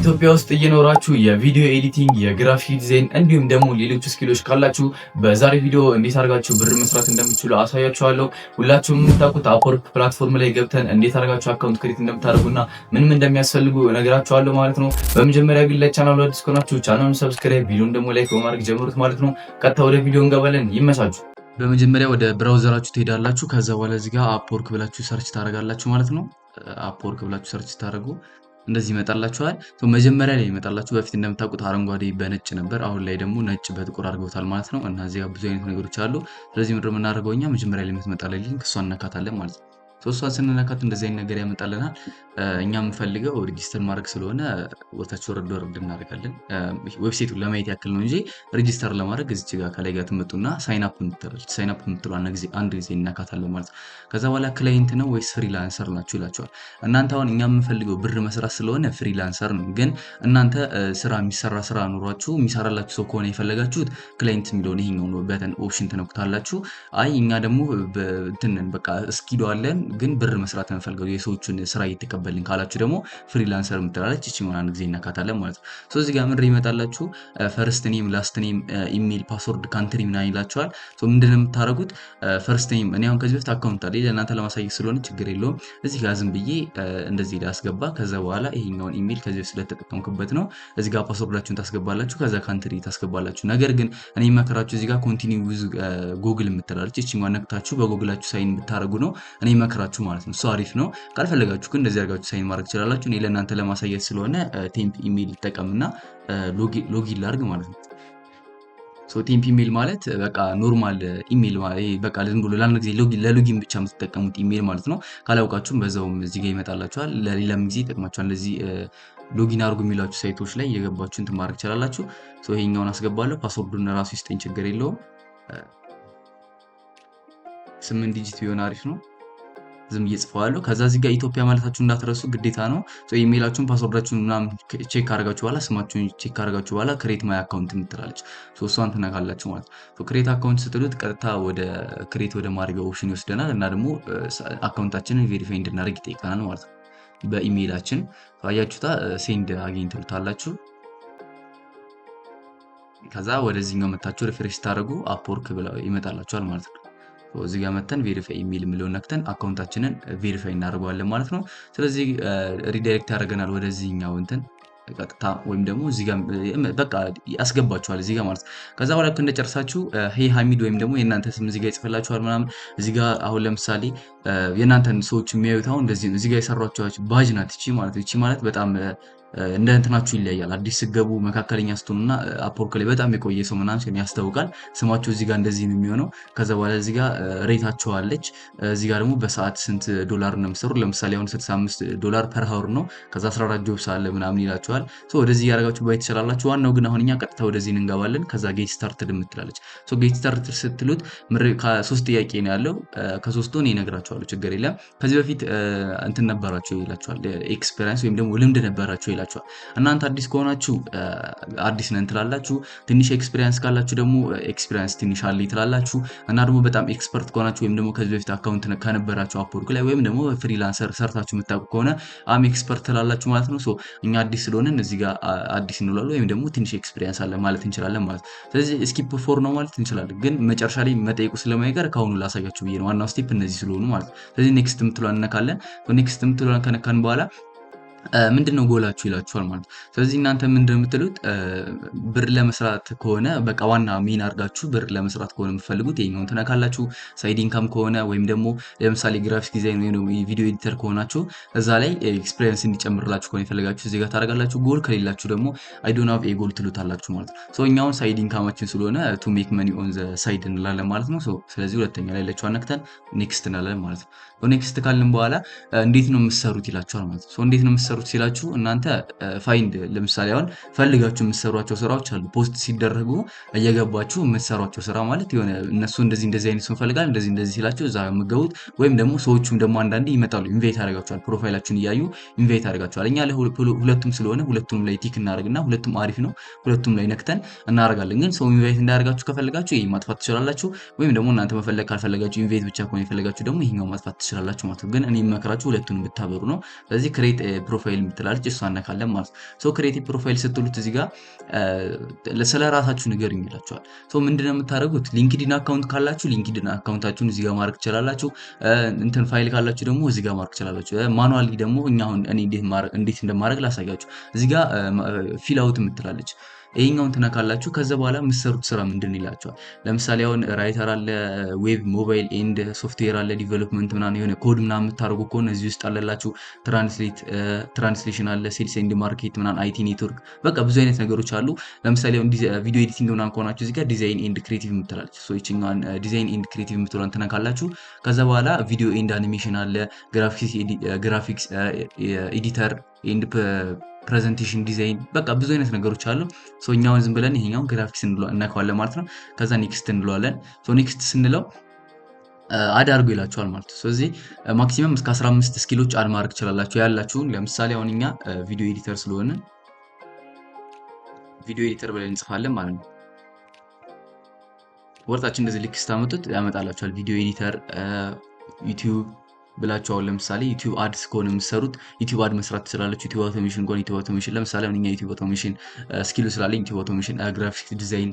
ኢትዮጵያ ውስጥ እየኖራችሁ የቪዲዮ ኤዲቲንግ፣ የግራፊክ ዲዛይን እንዲሁም ደግሞ ሌሎች ስኪሎች ካላችሁ በዛሬ ቪዲዮ እንዴት አድርጋችሁ ብር መስራት እንደምትችሉ አሳያችኋለሁ። ሁላችሁም የምታውቁት አፕወርክ ፕላትፎርም ላይ ገብተን እንዴት አድርጋችሁ አካውንት ክሬት እንደምታደርጉና ምንም እንደሚያስፈልጉ እነግራችኋለሁ ማለት ነው። በመጀመሪያ ግን ለቻናሉ አዲስ ከሆናችሁ ቻናሉን ሰብስክራይብ፣ ቪዲዮን ደግሞ ላይክ በማድረግ ጀምሩት ማለት ነው። ቀጥታ ወደ ቪዲዮ እንገባለን። ይመቻችሁ። በመጀመሪያ ወደ ብራውዘራችሁ ትሄዳላችሁ። ከዛ በኋላ እዚህ ጋር አፕወርክ ብላችሁ ሰርች ታደርጋላችሁ ማለት ነው። አፕወርክ ብላችሁ ሰርች ታደርጉ እንደዚህ ይመጣላችኋል። መጀመሪያ ላይ ይመጣላችሁ በፊት እንደምታውቁት አረንጓዴ በነጭ ነበር። አሁን ላይ ደግሞ ነጭ በጥቁር አድርገውታል ማለት ነው። እና እዚህ ጋር ብዙ አይነት ነገሮች አሉ። ስለዚህ ምንድነው የምናደርገው እኛ መጀመሪያ ላይ የምትመጣለን ሊንክ እሷን እነካታለን ማለት ነው። እሷን ስንነካት እንደዚህ አይነት ነገር ያመጣልናል። እኛ የምንፈልገው ሬጂስተር ማድረግ ስለሆነ ወታችሁ ወረድ እናደርጋለን። ዌብሳይቱን ለማየት ያክል ነው እንጂ ሬጂስተር ለማድረግ እዚህ ጋር ከላይ ጋር ትመጡና ሳይን አፕ የምትሉ አንድ ጊዜ እናካታለን ማለት ነው። ከዛ በኋላ ክላይንት ነው ወይስ ፍሪላንሰር ናችሁ ይላችኋል። እናንተ አሁን እኛ የምንፈልገው ብር መስራት ስለሆነ ፍሪላንሰር ነው። ግን እናንተ ስራ የሚሰራ ስራ ኑሯችሁ የሚሰራላችሁ ሰው ከሆነ የፈለጋችሁት ክላይንት የሚለውን ይሄኛው ነው በተን ኦፕሽን ትነኩታላችሁ። አይ እኛ ደግሞ በቃ እስኪዶ አለን ግን ብር መስራት እንፈልገው የሰዎችን ስራ እየተቀበልን ካላችሁ ደግሞ ፍሪላንሰር የምትላለች እቺ ሆነ አንድ ጊዜ እናካታለን ማለት ነው። እዚህ ጋር ምንድነው ይመጣላችሁ ፈርስት ኔም፣ ላስት ኔም፣ ኢሜል፣ ፓስወርድ፣ ካንትሪ ምናምን ይላችኋል። ምንድነው የምታደርጉት ፈርስት ኔም እኔ አሁን ከዚህ በፊት አካውንት አለኝ ለእናንተ ለማሳየት ስለሆነ ችግር የለውም። እዚህ ጋር ዝም ብዬ እንደዚህ ላስገባ። ከዛ በኋላ ይሄኛውን ኢሜል ከዚህ በፊት ስለተጠቀምኩበት ነው። እዚህ ጋር ፓስወርዳችሁን ታስገባላችሁ። ከዛ ካንትሪ ታስገባላችሁ። ነገር ግን እኔ መከራችሁ እዚህ ጋር ኮንቲኒው ዊዝ ጉግል የምትላለች እቺ ማነክታችሁ በጉግላችሁ ሳይን ብታደርጉ ነው እኔ መከራችሁ ማለት ነው። እሱ አሪፍ ነው። ካልፈለጋችሁ ግን እንደዚህ አድርጋችሁ ሳይን ማድረግ ትችላላችሁ። እኔ ለእናንተ ለማሳየት ስለሆነ ቴምፕ ኢሜል ልጠቀምና ሎጊን ላድርግ ማለት ነው። ቴምፕ ኢሜል ማለት በቃ ኖርማል ኢሜል ማለት በቃ ዝም ብሎ ለአንድ ጊዜ ለሎጊን ብቻ የምትጠቀሙት ኢሜል ማለት ነው። ካላውቃችሁም በዛውም እዚህ ጋር ይመጣላችኋል። ለሌላም ጊዜ ይጠቅማችኋል። ለዚህ ሎጊን አድርጉ የሚሏችሁ ሳይቶች ላይ የገባችሁ እንትን ማድረግ ትችላላችሁ። ይሄኛውን አስገባለሁ። ፓስወርዱን ራሱ ይስጠኝ ችግር የለውም። 8 ዲጂት ቢሆን አሪፍ ነው። ዝም እየጽፈዋለሁ። ከዛ እዚህ ጋር ኢትዮጵያ ማለታችሁ እንዳትረሱ ግዴታ ነው። ኢሜላችሁን ፓስወርዳችሁን ምናምን ቼክ አድርጋችሁ በኋላ ስማችሁን ቼክ አድርጋችሁ በኋላ ክሬት ማይ አካውንት የምትላለች እሷን ትነካላችሁ ማለት ነው። ክሬት አካውንት ስትሉት ቀጥታ ወደ ክሬት ወደ ማድረግ ኦፕሽን ይወስደናል እና ደግሞ አካውንታችንን ቬሪፋይ እንድናደርግ ይጠይቀናል ማለት ነው። በኢሜላችን አያችሁታ ሴንድ አገኝ ትሉታላችሁ። ከዛ ወደዚህኛው መታችሁ ሪፍሬሽ ታደርጉ አፕወርክ ብለው ይመጣላችኋል ማለት ነው። እዚህ ጋር መተን ቬሪፋይ ኢሜል የሚለውን ነክተን አካውንታችንን ቬሪፋይ እናደርገዋለን ማለት ነው። ስለዚህ ሪዳይሬክት ያደርገናል ወደዚህኛው እንትን ቀጥታ ወይም ደግሞ እዚህ ጋር በቃ ያስገባችኋል እዚህ ጋር ማለት ነው። ከዛ በኋላ እንደጨርሳችሁ ሄይ ሐሚድ ወይም ደግሞ የእናንተ ስም እዚህ ጋር ይጽፍላችኋል ምናምን። እዚህ ጋር አሁን ለምሳሌ የእናንተን ሰዎች የሚያዩት አሁን እንደዚህ እዚህ ጋር የሰሯችሁ ባጅ ናት እቺ ማለት ነው። እቺ ማለት በጣም እንደ እንትናችሁ ይለያያል። አዲስ ስገቡ መካከለኛ ስትሆኑና አፕወርክ ላይ በጣም የቆየ ሰው ምናምን ሲሆን ያስታውቃል። ስማችሁ እዚህ ጋር እንደዚህ ነው የሚሆነው። ከዛ በኋላ እዚህ ጋር ሬታችሁ አለች። እዚህ ጋር ደግሞ በሰዓት ስንት ዶላር ነው የምትሰሩ። ለምሳሌ አሁን $65 ፐር ሀወር ነው። ከዛ 14 ጆብስ አለ ምናምን ይላችኋል። ወደዚህ ያደርጋችሁ ባይ ትችላላችሁ። ዋናው ግን አሁን እኛ ቀጥታ ወደዚህ እንገባለን። ከዛ ጌት ስታርትድ የምትላለች። ጌት ስታርትድ ስትሉት ከ3 ጥያቄ ነው ያለው። ከ3ቱ እኔ እነግራችኋለሁ ችግር የለም። ከዚህ በፊት እንትን ነበራችሁ ይላችኋል። ኤክስፒሪየንስ ወይም ደግሞ ልምድ ነበራችሁ ይላችኋል። እናንተ አዲስ ከሆናችሁ አዲስ ነን ትላላችሁ። ትንሽ ኤክስፒሪየንስ ካላችሁ ደግሞ ኤክስፒሪየንስ ትንሽ አለ ትላላችሁ። እና ደግሞ በጣም ኤክስፐርት ከሆናችሁ ወይም ደግሞ ከዚህ በፊት አካውንት ከነበራችሁ አፕወርክ ላይ ወይም ደግሞ ፍሪላንሰር ሰርታችሁ የምታውቁ ከሆነ አም ኤክስፐርት ትላላችሁ ማለት ነው። እኛ አዲስ ስለሆነን እዚህ ጋር አዲስ እንላለን ወይም ደግሞ ትንሽ ኤክስፒሪየንስ አለ ማለት እንችላለን ማለት ነው። ስለዚህ ስኪፕ ፎር ነው ማለት እንችላለን። ግን መጨረሻ ላይ መጠየቁ ስለማይቀር ካሁኑ ላሳያችሁ ብዬ ነው። ዋናው ስቴፕ እነዚህ ስለሆኑ ማለት ነው። ስለዚህ ኔክስት የምትሏን እነካለን። ኔክስት የምትሏን ከነካን በኋላ ምንድነው ጎላችሁ ይላችኋል ማለት ነው። ስለዚህ እናንተ ምንድነው የምትሉት ብር ለመስራት ከሆነ በቃ ዋና ሜን አድርጋችሁ ብር ለመስራት ከሆነ የምትፈልጉት ይሄኛውን ትነካላችሁ። ሳይድ ኢንካም ከሆነ ወይም ደግሞ ለምሳሌ ግራፊክ ዲዛይን ወይም ደግሞ ቪዲዮ ኤዲተር ከሆናችሁ እዛ ላይ ኤክስፒሪየንስ እንዲጨምርላችሁ ከሆነ የፈለጋችሁ እዚህ ጋር ታደርጋላችሁ። ጎል ከሌላችሁ ደግሞ አይ ዶንት ሃቭ ኤ ጎል ትሉታላችሁ ማለት ነው። እኛውን ሳይድ ኢንካማችን ስለሆነ ቱ ሜክ መኒ ኦን ዘ ሳይድ እንላለን ማለት ነው። ስለዚህ ሁለተኛ ላይ ያለችው አነክተን ኔክስት እንላለን ማለት ነው። ኔክስት ካልን በኋላ እንዴት ነው የምትሰሩት ይላችኋል ማለት ነው። እንዴት ነው የምትሰሩት ሲላችሁ እናንተ ፋይንድ ለምሳሌ አሁን ፈልጋችሁ የምትሰሯቸው ስራዎች አሉ። ፖስት ሲደረጉ እየገባችሁ የምትሰሯቸው ስራ ማለት የሆነ እነሱ እንደዚህ አይነት ሰው ፈልጋል እንደዚህ ሲላችሁ እዛ የምትገቡት ወይም ደግሞ ሰዎቹም ደግሞ አንዳንዴ ይመጣሉ ኢንቫይት ያደርጋችኋል። ፕሮፋይላችሁን እያዩ ኢንቫይት ያደርጋችኋል። እኛ ሁለቱም ስለሆነ ሁለቱም ላይ ቲክ እናደርግና ሁለቱም አሪፍ ነው ሁለቱም ላይ ነክተን እናደርጋለን። ግን ሰው ኢንቫይት እንዳያደርጋችሁ ከፈልጋችሁ ይሄ ማጥፋት ትችላላችሁ። ወይም ደግሞ እናንተ መፈለግ ካልፈለጋችሁ ኢንቫይት ብቻ ከሆነ የፈለጋችሁ ደግሞ ይሄኛው ማጥፋት ትችላላችሁ ማለት ነው። ግን እኔ የምመክራችሁ ሁለቱንም ብታበሩ ነው። ስለዚህ ክሬት ፕሮፋይል የምትላለች እሷን ነካለን ማለት ነው። ሶ ክሬቲቭ ፕሮፋይል ስትሉት እዚህ ጋር ስለ ራሳችሁ ንገሩኝ ይላችኋል። ሶ ምንድነው የምታደርጉት? ሊንክድኢን አካውንት ካላችሁ ሊንክድኢን አካውንታችሁን እዚህ ጋር ማድረግ ትችላላችሁ። እንትን ፋይል ካላችሁ ደግሞ እዚህ ጋር ማድረግ ትችላላችሁ። ማኑዋሊ ደግሞ እኛ አሁን እኔ እንዴት እንደማድረግ ላሳያችሁ። እዚህ ጋር ፊል አውት የምትላለች ይሄኛውን ትነካላችሁ። ከዛ በኋላ የምትሰሩት ስራ ምንድን ይላችኋል። ለምሳሌ አሁን ራይተር አለ፣ ዌብ ሞባይል ኤንድ ሶፍትዌር አለ፣ ዲቨሎፕመንት ምናምን የሆነ ኮድ ምናምን የምታደርጉ ከሆነ እዚህ ውስጥ አለላችሁ። ትራንስሌሽን አለ፣ ሴልስ ኤንድ ማርኬት ምናምን፣ አይቲ ኔትወርክ፣ በቃ ብዙ አይነት ነገሮች አሉ። ለምሳሌ አሁን ቪዲዮ ኤዲቲንግ ምናምን ከሆናችሁ እዚህ ጋር ዲዛይን ኤንድ ክሬቲቭ የምትላለች ሶ ይችኛዋን ዲዛይን ኤንድ ክሬቲቭ የምትለውን ትነካላችሁ። ከዛ በኋላ ቪዲዮ ኤንድ አኒሜሽን አለ፣ ግራፊክስ ኤዲተር ኤንድ ፕሬዘንቴሽን ዲዛይን በቃ ብዙ አይነት ነገሮች አሉ። ሶ እኛውን ዝም ብለን ይሄኛውን ግራፊክስ እናከዋለን ማለት ነው። ከዛ ኔክስት እንለዋለን። ሶ ኔክስት ስንለው አድ አድርጎ ይላችኋል ማለት ነው። ስለዚህ ማክሲመም እስከ 15 ስኪሎች አድ ማድረግ ትችላላችሁ ያላችሁን። ለምሳሌ አሁን እኛ ቪዲዮ ኤዲተር ስለሆነ ቪዲዮ ኤዲተር ብለን እንጽፋለን ማለት ነው። ወርጣችን እንደዚህ ልክ ስታመጡት ያመጣላችኋል። ቪዲዮ ኤዲተር ዩቲዩብ ብላችሁ አሁን ለምሳሌ ዩቲዩብ አድስ ከሆነ የምትሰሩት ዩቲዩብ አድ መስራት ትችላላችሁ። ዩቲዩብ አውቶሜሽን ከሆነ ዩቲዩብ አውቶሜሽን፣ ለምሳሌ አሁን እኛ ዩቲዩብ አውቶሜሽን ስኪሉ ስላለኝ ዩቲዩብ አውቶሜሽን ግራፊክስ ዲዛይን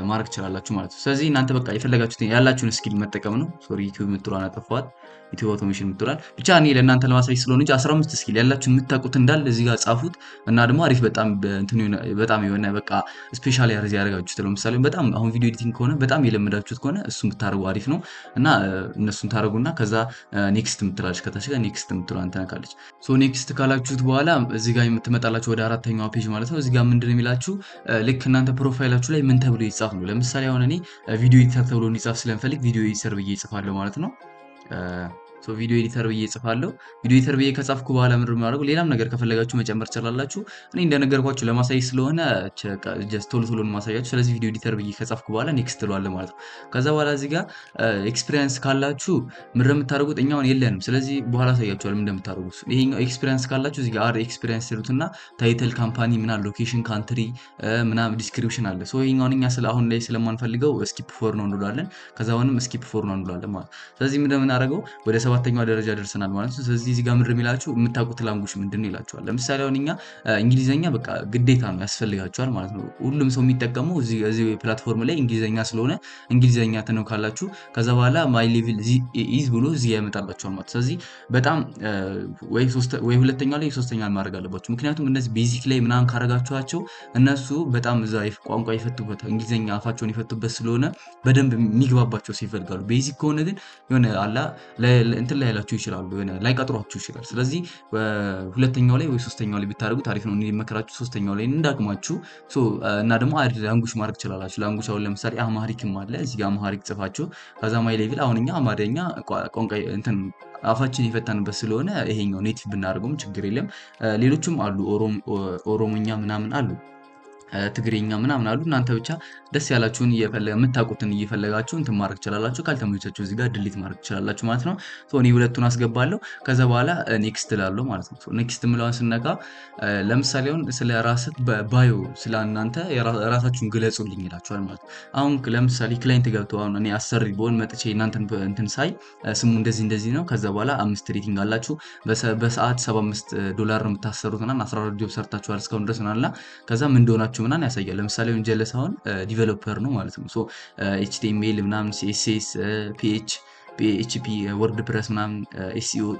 ማድረግ ትችላላችሁ ማለት ነው። ስለዚህ እናንተ በቃ የፈለጋችሁትን ያላችሁን ስኪል መጠቀም ነው። ሶሪ ዩቲዩብ የምትሏን አጠፋዋት፣ ዩቲዩብ አውቶሜሽን የምትሏል ብቻ እኔ ለእናንተ ለማሳየት ስለሆነ እንጂ 15 ስኪል ያላችሁን የምታውቁት እንዳለ እዚህ ጋር ጻፉት እና ደግሞ አሪፍ በጣም የሆነ በቃ ስፔሻል ያደርጋችሁት። ለምሳሌ በጣም አሁን ቪዲዮ ኤዲቲንግ ከሆነ በጣም የለመዳችሁት ከሆነ እሱን ብታደርጉ አሪፍ ነው እና እነሱን ታደርጉና ከዛ ኔክስት የምትላለች ከታች ጋር ኔክስት የምትሏን ትነካለች። ሶ ኔክስት ካላችሁት በኋላ እዚህ ጋር የምትመጣላችሁ ወደ አራተኛው ፔጅ ማለት ነው። እዚህ ጋር ምንድነው የሚላችሁ ልክ እናንተ ፕሮፋይላችሁ ላይ ምን ተብሎ ይጻፍ ነው። ለምሳሌ አሁን እኔ ቪዲዮ ኤዲተር ተብሎ እንዲጻፍ ስለምፈልግ ቪዲዮ ኤዲተር ብዬ እጽፋለሁ ማለት ነው። ሶ ቪዲዮ ኤዲተር ብዬ እጽፋለሁ። ቪዲዮ ኤዲተር ብዬ ከጻፍኩ በኋላ ምንድን ነው የማደርገው? ሌላም ነገር ከፈለጋችሁ መጨመር ትችላላችሁ። እኔ እንደነገርኳችሁ ለማሳየት ስለሆነ ጀስት ቶሎ ነው ማሳያችሁ። ስለዚህ ቪዲዮ ኤዲተር ብዬ ከጻፍኩ በኋላ ኔክስት እለዋለሁ ማለት ነው። ከዛ በኋላ እዚህ ጋር ኤክስፒሪየንስ ካላችሁ ምንድን ነው የምታደርጉት? እኛውን የለንም። ስለዚህ በኋላ አሳያችኋለሁ ምን እንደምታደርጉት። ይሄኛው ኤክስፒሪየንስ ካላችሁ እዚህ ጋር አር ኤክስፒሪየንስ ይሉትና ታይትል፣ ካምፓኒ ምናምን፣ ሎኬሽን፣ ካንትሪ ምናምን ዲስክሪፕሽን አለ። ሶ ይሄኛውን እኛ አሁን ላይ ስለማንፈልገው ስኪፕ ፎር ነው እንላለን። ከዛ አሁንም ስኪፕ ፎር ነው እንላለን ማለት ነው። ስለዚህ ምንድን ነው የምናደርገው? ወደ 7ኛው ደረጃ ደርሰናል ማለት ነው። ስለዚህ እዚህ ጋር ምንድን ነው የሚላችሁ የምታውቁት ላንጉጅ ምንድን ነው ይላችኋል። ለምሳሌ አሁን እኛ እንግሊዘኛ በቃ ግዴታ ነው ያስፈልጋችኋል ማለት ነው። ሁሉም ሰው የሚጠቀመው እዚህ ፕላትፎርም ላይ እንግሊዘኛ ስለሆነ እንግሊዘኛ ትነካላችሁ። ከዛ በኋላ ማይ ሌቭል ኢዝ ብሎ እዚህ ያመጣላችኋል ማለት። ስለዚህ በጣም ወይ ሁለተኛው ላይ ሶስተኛው ማድረግ አለባችሁ። ምክንያቱም እነዚህ ቤዚክ ላይ ምናምን ካረጋችኋቸው እነሱ በጣም እዛ ቋንቋ ይፈቱበት እንግሊዘኛ አፋቸውን ይፈቱበት ስለሆነ በደንብ የሚግባባቸው ይፈልጋሉ። ቤዚክ ከሆነ ግን የሆነ አላ እንትን ላይ ያላችሁ ይችላሉ የሆነ ላይ ቀጥሯችሁ ይችላል። ስለዚህ ሁለተኛው ላይ ወይ ሶስተኛው ላይ ብታደርጉት አሪፍ ነው። እኔ መከራችሁ ሶስተኛው ላይ እንዳቅማችሁ እና ደግሞ ላንጉጅ ማድረግ ትችላላችሁ። ላንጉጅ አሁን ለምሳሌ አማሪክም አለ። እዚህ ጋር አማሪክ ጽፋችሁ ከዛ ማይ ሌቭል አሁን እኛ አማርኛ ቋንቋ እንትን አፋችን የፈታንበት ስለሆነ ይሄኛው ኔቲቭ ብናደርገውም ችግር የለም። ሌሎችም አሉ ኦሮሞኛ ምናምን አሉ፣ ትግሬኛ ምናምን አሉ። እናንተ ብቻ ደስ ያላችሁን የምታውቁትን እየፈለጋችሁ እንትን ማድረግ ትችላላችሁ። ካልተመቻችሁ እዚህ ጋር ድሊት ማድረግ ትችላላችሁ ማለት ነው። ሶ እኔ ሁለቱን አስገባለሁ። ከዛ በኋላ ኔክስት እላለሁ ማለት ነው። ሶ ኔክስት የምለውን ስነካ ለምሳሌ አሁን ስለ ራስህ ባዮ ስለ እናንተ ራሳችሁን ግለጹልኝ ይላችኋል ማለት ነው። አሁን ለምሳሌ ክላይንት ገብተው አሁን እኔ አሰሪ ብሆን መጥቼ እናንተን እንትን ሳይ ስሙ እንደዚህ ነው። ከዛ በኋላ 5 ሬቲንግ አላችሁ፣ በሰዓት $75 ነው የምታሰሩት እና 14 ጆብ ሰርታችኋል እስካሁን ድረስ ምናምን ከዛ ምን እንደሆናችሁ ምናምን ያሳያል። ለምሳሌ ጀለስ አሁን ዲቨሎፐር ነው ማለት ነው። ሶ ኤችቲኤምኤል ምናምን ሲኤስኤስ ፒኤችፒ ወርድ ፕረስ ምናምን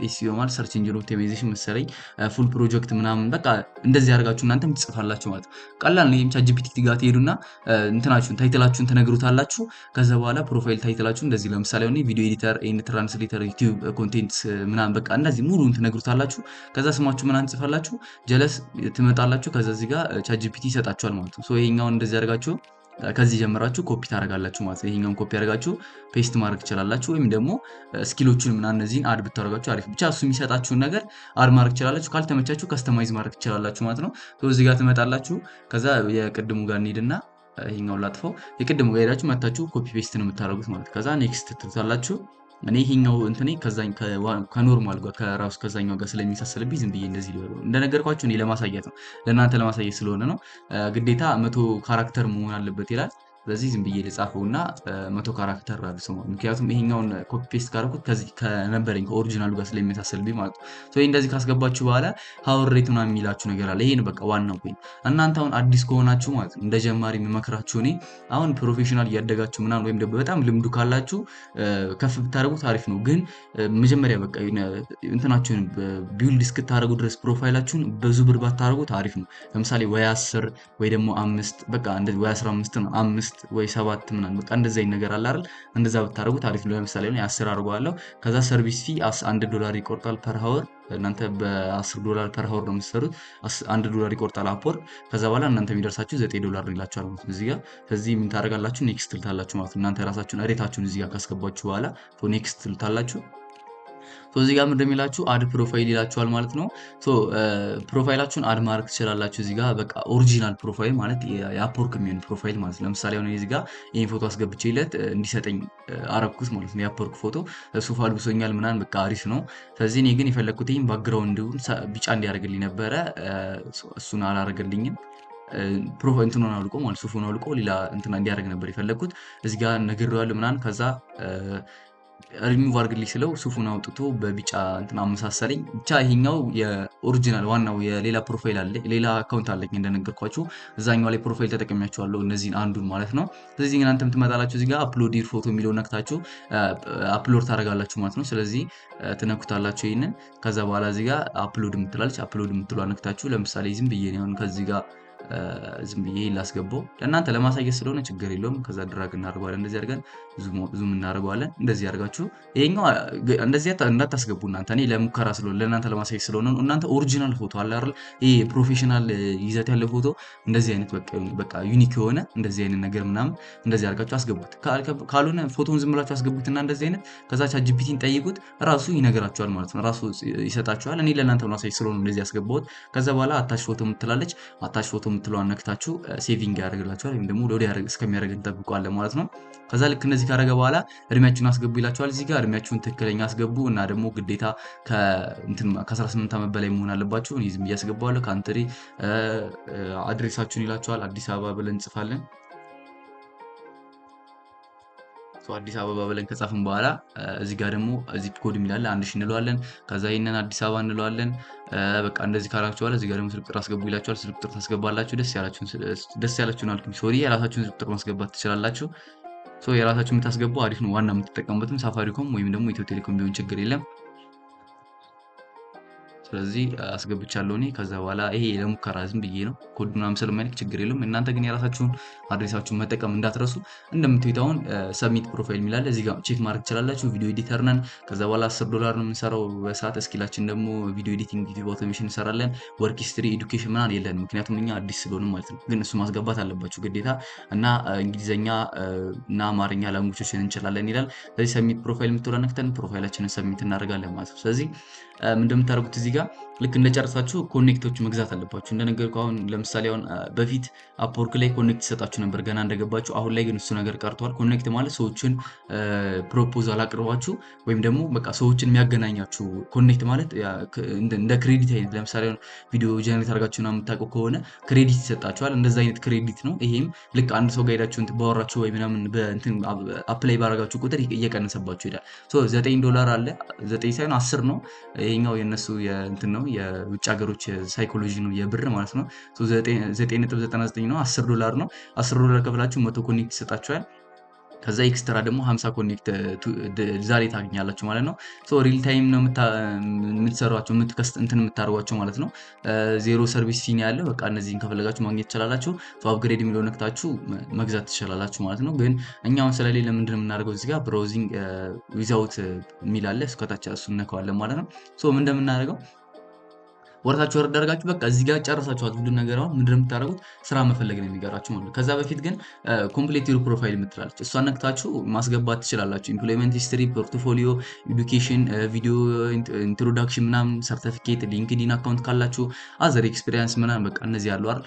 ኤስኢኦ ማለት ሰርች ኢንጂን ኦፕቲማይዜሽን መሰለኝ ፉል ፕሮጀክት ምናምን በቃ እንደዚህ አድርጋችሁ እናንተም ትጽፋላችሁ ማለት ነው። ቀላል ነው። ይሄም ቻትጂፒቲ ጋር ትሄዱና እንትናችሁን ታይትላችሁን ትነግሩታላችሁ። ከዛ በኋላ ፕሮፋይል ታይትላችሁ እንደዚህ ለምሳሌ አሁን ቪዲዮ ኤዲተር ኤንድ ትራንስሌተር ዩቲዩብ ኮንቴንት ምናምን በቃ እንደዚህ ሙሉን ትነግሩታላችሁ። ከዛ ስማችሁ ምናምን ጽፋላችሁ፣ ጀለስ ትመጣላችሁ። ከዛ እዚህ ጋር ቻትጂፒቲ ይሰጣችኋል ማለት ነው። ሶ ይሄኛውን እንደዚህ አድርጋችሁ ከዚህ ጀምራችሁ ኮፒ ታደርጋላችሁ ማለት ነው። ይሄኛውን ኮፒ አድርጋችሁ ፔስት ማድረግ ትችላላችሁ፣ ወይም ደግሞ ስኪሎቹን ምናምን እነዚህን አድ ብታደርጋችሁ አሪፍ። ብቻ እሱ የሚሰጣችሁን ነገር አድ ማድረግ ትችላላችሁ። ካልተመቻችሁ ከስተማይዝ ማድረግ ትችላላችሁ ማለት ነው። እዚህ ጋር ትመጣላችሁ። ከዛ የቅድሙ ጋር እንሂድና ይሄኛውን ላጥፈው። የቅድሙ ጋር ሄዳችሁ መታችሁ ኮፒ ፔስት ነው የምታደርጉት ማለት። ከዛ ኔክስት ትሉታላችሁ። እኔ ይሄኛው እንትኔ ከኖርማል ጋር ከራሱ ከዛኛው ጋር ስለሚሳሰልብኝ ዝም ብዬ እንደዚህ ሊሆን እንደነገርኳችሁ እኔ ለማሳየት ነው፣ ለእናንተ ለማሳየት ስለሆነ ነው። ግዴታ 100 ካራክተር መሆን አለበት ይላል። ስለዚህ ዝም ብዬ ልጻፈውና 100 ካራክተር አድርሰው ምክንያቱም ይሄኛውን ኮፒ ፔስት ካደረኩት ከዚህ ከነበረኝ ከኦሪጂናሉ ጋር ስለሚመሳሰልብኝ ማለት ነው። ይሄ እንደዚህ ካስገባችሁ በኋላ ሀወር ሬት ምናምን የሚላችሁ ነገር አለ። ይሄን በቃ ዋናው ፖይንት እናንተ አሁን አዲስ ከሆናችሁ ማለት ነው እንደ ጀማሪ የምመክራችሁ እኔ አሁን ፕሮፌሽናል እያደጋችሁ ምናምን ወይም ደግሞ በጣም ልምዱ ካላችሁ ከፍ ብታደርጉት አሪፍ ነው። ግን መጀመሪያ በቃ እንትናችሁን ቢውልድ እስክታደርጉ ድረስ ፕሮፋይላችሁን ብዙ ብር ባታደርጉት አሪፍ ነው። ለምሳሌ ወይ 10 ወይ ደግሞ 5 በቃ እንደዚህ ወይ 15 ነው 5 ወይ 7 ምናምን በቃ እንደዚህ አይነት ነገር አለ አይደል? እንደዛ ብታደርጉት አሪፍ ነው። ለምሳሌ እኔ 10 አድርገዋለሁ። ከዛ ሰርቪስ ፊ $1 ይቆርጣል ፐር ሃወር። እናንተ በ$10 ፐር ሃወር ነው የምትሰሩት። $1 ይቆርጣል አፕወርክ። ከዛ በኋላ እናንተ የሚደርሳችሁ $9 ይላችኋል ማለት ነው። እዚህ ጋር ከዚህ ምን ታደርጋላችሁ? ኔክስት ትልታላችሁ ማለት ነው። እናንተ ራሳችሁን ሬታችሁን እዚህ ጋር ካስገባችሁ በኋላ ኔክስት ትልታላችሁ። እዚህ ጋር ምንድን የሚላችሁ አድ ፕሮፋይል ይላችኋል ማለት ነው። ፕሮፋይላችሁን አድ ማድረግ ትችላላችሁ። እዚህ ጋር በቃ ኦሪጂናል ፕሮፋይል ማለት የአፕወርክ የሚሆን ፕሮፋይል ማለት ነው። ለምሳሌ አሁን እዚህ ጋር ይሄን ፎቶ አስገብቼለት እንዲሰጠኝ አረግኩት ማለት ነው። የአፕወርክ ፎቶ ሱፍ አልብሶኛል ምናምን በቃ አሪፍ ነው። ስለዚህ እኔ ግን የፈለግኩት ይሄን ባክግራውንድ ቢጫ እንዲያደርግልኝ ነበረ። እሱን አላደረገልኝም። ፕሮፋይል እንትኑን አውልቆ ማለት ሱፉን አውልቆ ሌላ እንትና እንዲያደርግ ነበር የፈለግኩት። እዚህ ጋር ነግሬዋለሁ ምናምን ከዛ ሪሙቭ አድርግልኝ ስለው ሱፉን አውጥቶ በቢጫ እንትን አመሳሰለኝ። ብቻ ይሄኛው የኦሪጂናል ዋናው የሌላ ፕሮፋይል አለ ሌላ አካውንት አለኝ እንደነገርኳችሁ እዛኛው ላይ ፕሮፋይል ተጠቅሚያችኋለሁ እነዚህን አንዱን ማለት ነው። ስለዚህ እናንተም ትመጣላችሁ እዚህ ጋር አፕሎድ ዩር ፎቶ የሚለውን ነክታችሁ አፕሎድ ታደርጋላችሁ ማለት ነው። ስለዚህ ትነኩታላችሁ ይሄንን። ከዛ በኋላ እዚህ ጋር አፕሎድ የምትላለች አፕሎድ የምትሏ ነክታችሁ ለምሳሌ ዝም ብዬ ነው ከዚህ ጋር ዝም ብዬ ላስገባው ለእናንተ ለማሳየት ስለሆነ ችግር የለውም። ከዛ ድራግ እናደርገዋለን እንደዚህ አድርገን ዙም እናደርገዋለን። እንደዚህ አድርጋችሁ ይሄኛው እንደዚህ እንዳታስገቡ እናንተ እኔ ለሙከራ ስለሆነ ለእናንተ ለማሳየት ስለሆነ ነው። እናንተ ኦሪጂናል ፎቶ አለ አይደል? ይሄ ፕሮፌሽናል ይዘት ያለው ፎቶ እንደዚህ አይነት በቃ ዩኒክ የሆነ እንደዚህ አይነት ነገር ምናምን እንደዚህ አድርጋችሁ አስገቡት። ካልሆነ ፎቶውን ዝም ብላችሁ አስገቡትና እንደዚህ አይነት ከዛ ቻትጂፒቲን ጠይቁት ራሱ ይነግራችኋል ማለት ነው። ራሱ ይሰጣችኋል። እኔ ለእናንተ ለማሳየት ስለሆነ እንደዚህ ያስገባሁት። ከዛ በኋላ አታች ፎቶ የምትላለች አታች ፎቶ የምትለዋን ነክታችሁ ሴቪንግ ያደርግላችኋል ወይም ደግሞ ሎድ እስከሚያደርግ እንጠብቀዋለን ማለት ነው። ከዛ ልክ እንደዚህ ካደረገ በኋላ እድሜያችሁን አስገቡ ይላችኋል። እዚህ ጋር እድሜያችሁን ትክክለኛ አስገቡ እና ደግሞ ግዴታ ከ18 ዓመት በላይ መሆን አለባችሁ። እኔ ዝም ብዬ አስገባዋለሁ። ካንትሪ አድሬሳችሁን ይላችኋል። አዲስ አበባ ብለን እንጽፋለን። አዲስ አበባ ብለን ከጻፍን በኋላ እዚህ ጋር ደግሞ ዚፕ ኮድ የሚላለ 1000 እንለዋለን። ከዛ ይሄንን አዲስ አበባ እንለዋለን። በቃ እንደዚህ ካላችሁ በኋላ እዚህ ጋር ደግሞ ስልክ ቁጥር አስገቡ ይላችኋል። ስልክ ቁጥር ታስገባላችሁ። ደስ ያላችሁን አልኩኝ ሶሪ የራሳችሁን ስልክ ቁጥር ማስገባት ትችላላችሁ። የራሳችሁን የምታስገቡ አሪፍ ነው። ዋና የምትጠቀሙበትም ሳፋሪኮም ወይም ደግሞ ኢትዮ ቴሌኮም ቢሆን ችግር የለም። ስለዚህ አስገብቻለሁ እኔ። ከዛ በኋላ ይሄ ለሙከራ ዝም ብዬ ነው ኮድ ምናምን ስለማይልክ ችግር የለውም። እናንተ ግን የራሳችሁን አድሬሳችሁን መጠቀም እንዳትረሱ። እንደምትዩት አሁን ሰብሚት ፕሮፋይል የሚላለ እዚህ ጋር ቼክ ማድረግ ትችላላችሁ። ቪዲዮ ኤዲተር ነን። ከዛ በኋላ $10 ነው የምንሰራው በሰዓት። እስኪላችን ደግሞ ቪዲዮ ኤዲቲንግ፣ ቪዲዮ አውቶሜሽን እንሰራለን። ወርክ ሂስትሪ፣ ኤዱኬሽን ምናምን የለን ምክንያቱም እኛ አዲስ ስለሆነ ማለት ነው። ግን እሱ ማስገባት አለባችሁ ግዴታ እና እንግሊዘኛ እና አማርኛ ላንጉጆችን እንችላለን ይላል። ስለዚህ ሰብሚት ፕሮፋይል የምትለው ነክተን ፕሮፋይላችንን ሰብሚት እናደርጋለን ማለት ነው። ስለዚህ እንደምታደርጉት እዚህ ጋር ልክ እንደጨረሳችሁ ኮኔክቶች መግዛት አለባችሁ። እንደነገርኩ አሁን ለምሳሌ አሁን በፊት አፕወርክ ላይ ኮኔክት ይሰጣችሁ ነበር ገና እንደገባችሁ። አሁን ላይ ግን እሱ ነገር ቀርቷል። ኮኔክት ማለት ሰዎችን ፕሮፖዛል አቅርባችሁ ወይም ደግሞ በቃ ሰዎችን የሚያገናኛችሁ። ኮኔክት ማለት እንደ ክሬዲት አይነት ለምሳሌ አሁን ቪዲዮ ጀነሬት አድርጋችሁ ምናምን የምታውቀው ከሆነ ክሬዲት ይሰጣችኋል። እንደዛ አይነት ክሬዲት ነው። ይሄም ልክ አንድ ሰው ጋር ሄዳችሁ ባወራችሁ ወይ ምናምን በእንትን አፕላይ ባረጋችሁ ቁጥር እየቀነሰባችሁ ይሄዳል። $9 አለ 9 ሳይሆን 10 ነው። ይሄኛው የነሱ የእንትን ነው የውጭ ሀገሮች ሳይኮሎጂ ነው የብር ማለት ነው። 9.99 ነው $10 ነው። $10 ከፍላችሁ 100 ኮኔክት ይሰጣችኋል። ከዛ ኤክስትራ ደግሞ 50 ኮኔክት ዛሬ ታገኛላችሁ ማለት ነው። ሪል ታይም ነው የምትሰሯቸው እንትን የምታደርጓቸው ማለት ነው። ዜሮ ሰርቪስ ፊ ያለው በቃ እነዚህን ከፈለጋችሁ ማግኘት ትችላላችሁ። አፕግሬድ የሚለው ነክታችሁ መግዛት ትችላላችሁ ማለት ነው። ግን እኛውን ስለሌለ ምንድን ነው የምናደርገው እዚህ ጋር ብራውዚንግ ዊዛውት የሚል አለ። እስከታች እሱን ነካዋለን ማለት ነው። ምን እንደምናደርገው ወርታችሁ ወርድ አድርጋችሁ በቃ እዚህ ጋር ጨርሳችኋል ሁሉ ነገር። አሁን ምንድን ነው የምታደርጉት? ስራ መፈለግ ነው የሚገራችሁ ማለት ነው። ከዛ በፊት ግን ኮምፕሊት ዩር ፕሮፋይል የምትላለች እሷን ነክታችሁ ማስገባት ትችላላችሁ። ኢምፕሎይመንት ሂስትሪ፣ ፖርትፎሊዮ፣ ኤዱኬሽን፣ ቪዲዮ ኢንትሮዳክሽን ምናምን፣ ሰርቲፊኬት፣ ሊንክዲን አካውንት ካላችሁ፣ አዘር ኤክስፒሪየንስ ምናምን በቃ እነዚህ ያሉ አይደል።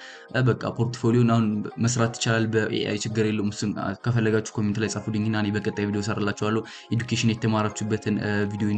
በቃ ፖርትፎሊዮን አሁን መስራት ይቻላል በኤአይ ችግር የለውም። እሱን ከፈለጋችሁ ኮሜንት ላይ ጻፉልኝ እና እኔ በቀጣይ ቪዲዮ ሰራላችኋለሁ። ኤዱኬሽን የተማራችሁበትን ቪዲዮ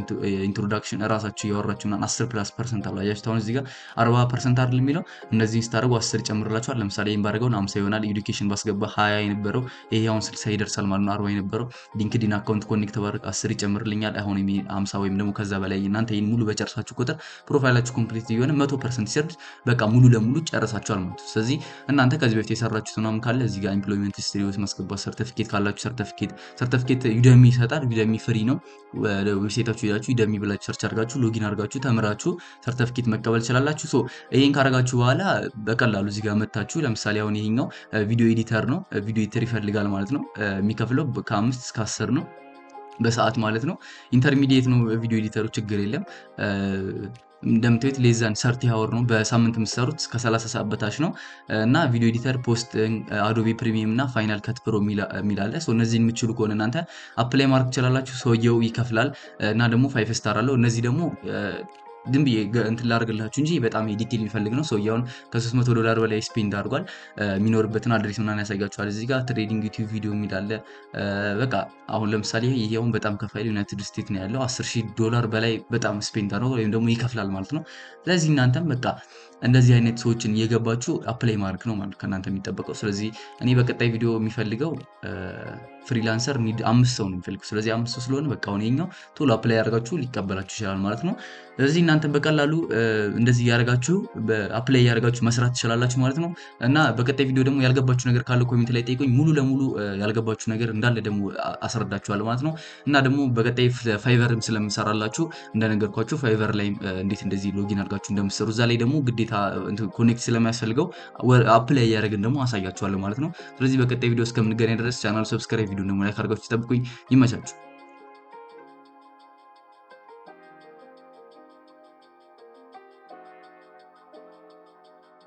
ኢንትሮዳክሽን እራሳችሁ እያወራችሁ ምናምን 10+% አላያችሁ። እዚህ ጋር 40% አይደል የሚለው እነዚህን ስታደርጉ 10 ይጨምርላችኋል። ለምሳሌ ይሄን ባደረገውን 50 ይሆናል። ኤዱኬሽን ባስገባ 20 የነበረው ይሄ አሁን 60 ይደርሳል ማለት ነው። 40 የነበረው ሊንክዲን አካውንት ኮኔክት ባደርግ 10 ይጨምርልኛል። አሁን 50 ወይም ደግሞ ከዛ በላይ እናንተ ይሄን ሙሉ በጨርሳችሁ ቁጥር ፕሮፋይላችሁ ኮምፕሊት እየሆነ 100% ሲርድ በቃ ሙሉ ለሙሉ ጨርሳችኋል ማለት ነው። ስለዚህ እናንተ ከዚህ በፊት የሰራችሁት ምናምን ካለ እዚህ ጋር ኢምፕሎይመንት ሂስትሪ ውስጥ ማስገባት፣ ሰርቲፊኬት ካላችሁ ሰርቲፊኬት ዩደሚ ይሰጣል። ዩደሚ ፍሪ ነው። ዌብሳይታችሁ ሄዳችሁ ዩደሚ ብላችሁ ሰርች አድርጋችሁ ሎጊን አድርጋችሁ ተምራችሁ ሰርቲፊኬት መቀበል ትችላላችሁ። ሶ ይሄን ካረጋችሁ በኋላ በቀላሉ እዚህ ጋር መታችሁ ለምሳሌ አሁን ይሄኛው ቪዲዮ ኤዲተር ነው። ቪዲዮ ኤዲተር ይፈልጋል ማለት ነው። የሚከፍለው ከ5 እስከ 10 ነው በሰዓት ማለት ነው። ኢንተርሚዲየት ነው ቪዲዮ ኤዲተሩ ችግር የለም። እንደምታዩት ሌዛን 30 አወር ነው በሳምንት የምትሰሩት እስከ 30 ሰዓት በታች ነው። እና ቪዲዮ ኤዲተር ፖስት አዶቤ ፕሪሚየም እና ፋይናል ከት ፕሮ የሚል አለ። እነዚህን የምትችሉ ከሆነ እናንተ አፕላይ ማድረግ ትችላላችሁ። ሰውየው ይከፍላል እና ደግሞ 5 ስታር አለው። እነዚህ ደግሞ ዝም ብዬ እንትን ላደርግላችሁ እንጂ በጣም ዲቴል የሚፈልግ ነው። ሰውየውን ከ$300 በላይ ስፔንድ አድርጓል። የሚኖርበትን አድሬስ ምናምን ያሳያችኋል። እዚህ ጋር ትሬዲንግ ዩቲዩብ ቪዲዮ የሚል አለ። በቃ አሁን ለምሳሌ ይሄ አሁን በጣም ከፋይል ዩናይትድ ስቴትስ ነው ያለው። $10,000 በላይ በጣም ስፔንድ አድርጓል ወይም ደግሞ ይከፍላል ማለት ነው። ስለዚህ እናንተም በቃ እንደዚህ አይነት ሰዎችን እየገባችሁ አፕላይ ማድረግ ነው ማለት ከእናንተ የሚጠበቀው። ስለዚህ እኔ በቀጣይ ቪዲዮ የሚፈልገው ፍሪላንሰር 5 ሰው ነው የሚፈልገው። ስለዚህ 5 ሰው ስለሆነ በቃ አሁን ይሄኛው ቶሎ አፕላይ ያደርጋችሁ ሊቀበላችሁ ይችላል ማለት ነው። ስለዚህ እናንተም በቀላሉ እንደዚህ ያደርጋችሁ አፕላይ ያደርጋችሁ መስራት ትችላላችሁ ማለት ነው። እና በቀጣይ ቪዲዮ ደግሞ ያልገባችሁ ነገር ካለ ኮሜንት ላይ ጠይቁኝ። ሙሉ ለሙሉ ያልገባችሁ ነገር እንዳለ ደግሞ አስረዳችኋለሁ ማለት ነው። እና ደግሞ በቀጣይ ፋይቨርም ስለምሰራላችሁ እንደነገርኳችሁ ፋይቨር ላይ እንዴት እንደዚህ ሎጊን አድርጋችሁ እንደምትሰሩ እዛ ላይ ደግሞ ግዴታ ኮኔክት ስለሚያስፈልገው አፕላይ ያደርግን ደግሞ አሳያችኋለሁ ማለት ነው። ስለዚህ በቀጣይ ቪዲዮ እስከምንገናኝ ድረስ ቻናል ሰብስክራይብ፣ ቪዲዮ ደግሞ ላይክ አድርጋችሁ ተጠብቁኝ። ይመቻችሁ።